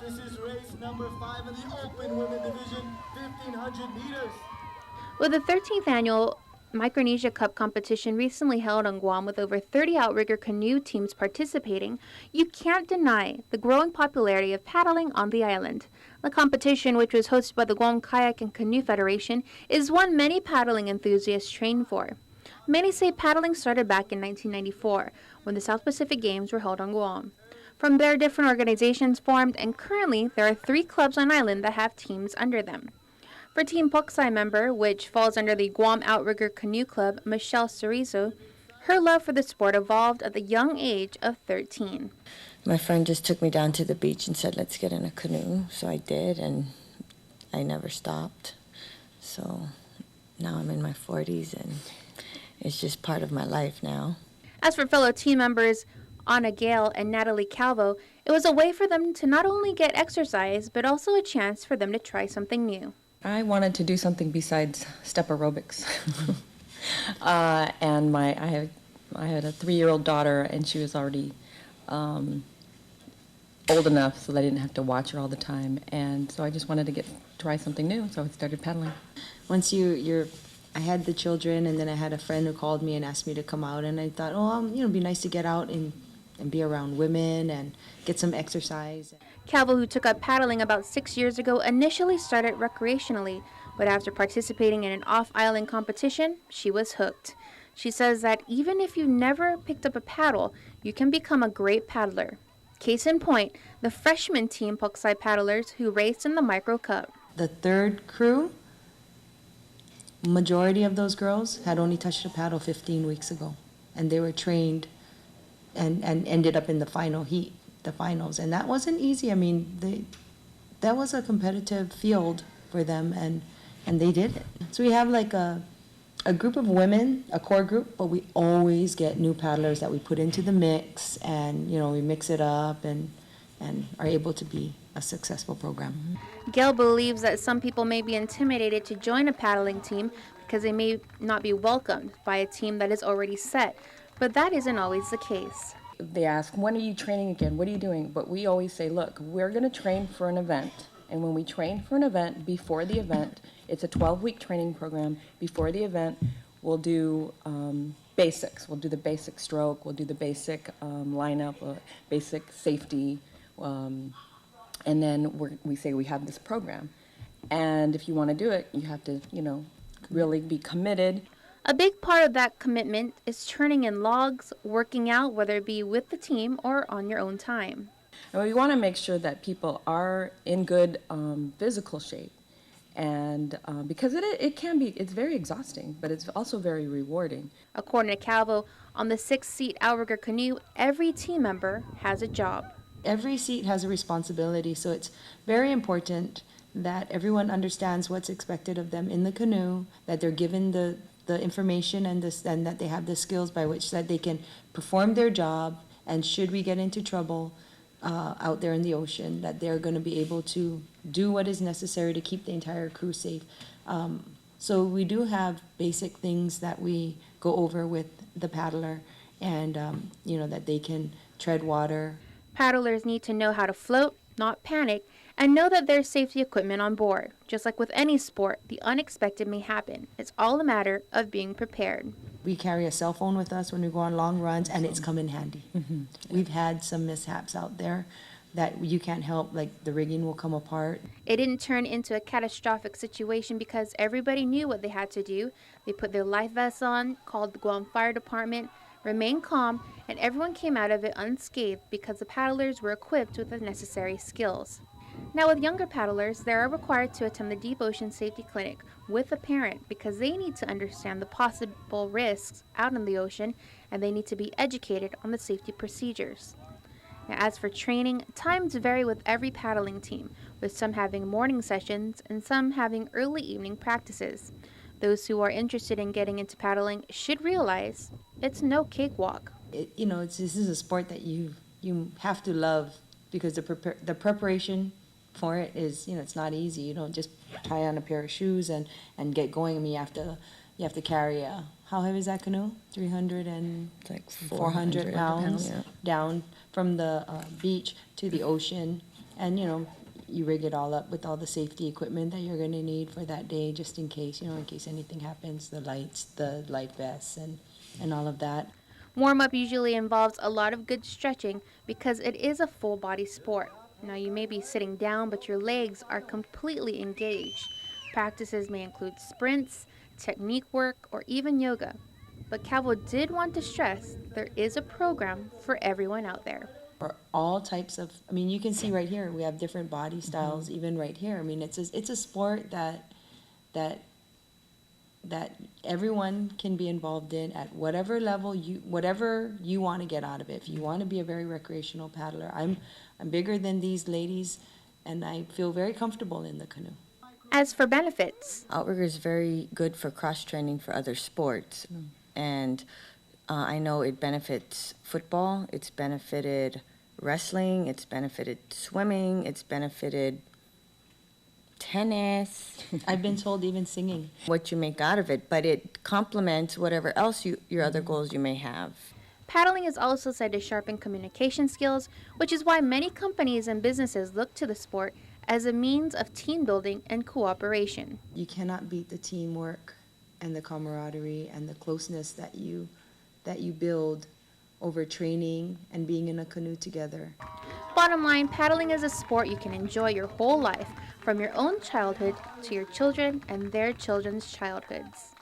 This is race number 5 in the open women division, 1500 meters. With the 13th annual Micronesia Cup competition recently held on Guam with over 30 outrigger canoe teams participating, you can't deny the growing popularity of paddling on the island. The competition, which was hosted by the Guam Kayak and Canoe Federation, is one many paddling enthusiasts train for. Many say paddling started back in 1994 when the South Pacific Games were held on Guam. From there, different organizations formed, and currently there are 3 clubs on island that have teams under them. For Team Poksai member, which falls under the Guam Outrigger Canoe Club, Michelle Cerezo, her love for the sport evolved at the young age of 13. My friend just took me down to the beach and said, let's get in a canoe. So I did, and I never stopped. So now I'm in my 40s, and it's just part of my life now. As for fellow team members Anna Gale and Natalie Calvo, it was a way for them to not only get exercise, but also a chance for them to try something new. I wanted to do something besides step aerobics. And I had a 3-year-old daughter, and she was already old enough so that I didn't have to watch her all the time. And so I just wanted to try something new, so I started paddling. Once I had the children, and then I had a friend who called me and asked me to come out, and I thought, it'd be nice to get out and be around women and get some exercise. Calvo, who took up paddling about 6 years ago, initially started recreationally, but after participating in an off-island competition, she was hooked. She says that even if you never picked up a paddle, you can become a great paddler. Case in point, the freshman team Poksai paddlers who raced in the Micro Cup. The third crew, majority of those girls had only touched a paddle 15 weeks ago, and they were trained and ended up in the final heat, the finals. And that wasn't easy. I mean, that was a competitive field for them, and they did it. So we have like a group of women, a core group, but we always get new paddlers that we put into the mix, and we mix it up and are able to be a successful program. Gail believes that some people may be intimidated to join a paddling team because they may not be welcomed by a team that is already set, but that isn't always the case. They ask, when are you training again? What are you doing? But we always say, look, we're going to train for an event. And when we train for an event, before the event, it's a 12-week training program. Before the event, we'll do basics. We'll do the basic stroke. We'll do the basic lineup, basic safety. And then we say we have this program. And if you want to do it, you have to, really be committed. A big part of that commitment is turning in logs, working out, whether it be with the team or on your own time. And we want to make sure that people are in good physical shape. And because it's very exhausting, but it's also very rewarding. According to Calvo, on the 6-seat outrigger canoe, every team member has a job. Every seat has a responsibility, so it's very important that everyone understands what's expected of them in the canoe, that they're given the information and that they have the skills by which that they can perform their job, and should we get into trouble out there in the ocean, that they're going to be able to do what is necessary to keep the entire crew safe. So we do have basic things that we go over with the paddler, and that they can tread water. Paddlers need to know how to float, not panic, and know that there's safety equipment on board. Just like with any sport, the unexpected may happen. It's all a matter of being prepared. We carry a cell phone with us when we go on long runs, and it's come in handy. Mm-hmm. We've had some mishaps out there that you can't help, like the rigging will come apart. It didn't turn into a catastrophic situation because everybody knew what they had to do. They put their life vests on, called the Guam Fire Department, remained calm, and everyone came out of it unscathed because the paddlers were equipped with the necessary skills. Now with younger paddlers, they are required to attend the Deep Ocean Safety Clinic with a parent because they need to understand the possible risks out in the ocean, and they need to be educated on the safety procedures. Now, as for training, times vary with every paddling team, with some having morning sessions and some having early evening practices. Those who are interested in getting into paddling should realize it's no cakewalk. This is a sport that you have to love, because the preparation for it is, it's not easy. You don't just tie on a pair of shoes and get going. I mean, you have to carry how heavy is that canoe? 300 and It's like 400 pounds yeah. down from the beach to the ocean, And, you rig it all up with all the safety equipment that you're going to need for that day, just in case, in case anything happens, the lights, the life vests, and all of that. Warm-up usually involves a lot of good stretching because it is a full-body sport. Now, you may be sitting down, but your legs are completely engaged. Practices may include sprints, technique work, or even yoga. But Calvo did want to stress there is a program for everyone out there. For all types of, you can see right here, we have different body styles, even right here. It's a sport that everyone can be involved in at whatever level whatever you want to get out of it. If you want to be a very recreational paddler, I'm bigger than these ladies, and I feel very comfortable in the canoe. As for benefits, Outrigger is very good for cross-training for other sports. And I know it benefits football, it's benefited wrestling, it's benefited swimming, it's benefited tennis. I've been told even singing. What you make out of it, but it complements whatever else your other goals you may have. paddling is also said to sharpen communication skills, which is why many companies and businesses look to the sport as a means of team building and cooperation. You cannot beat the teamwork and the camaraderie and the closeness that you build over training and being in a canoe together. Bottom line, paddling is a sport you can enjoy your whole life, from your own childhood to your children and their children's childhoods.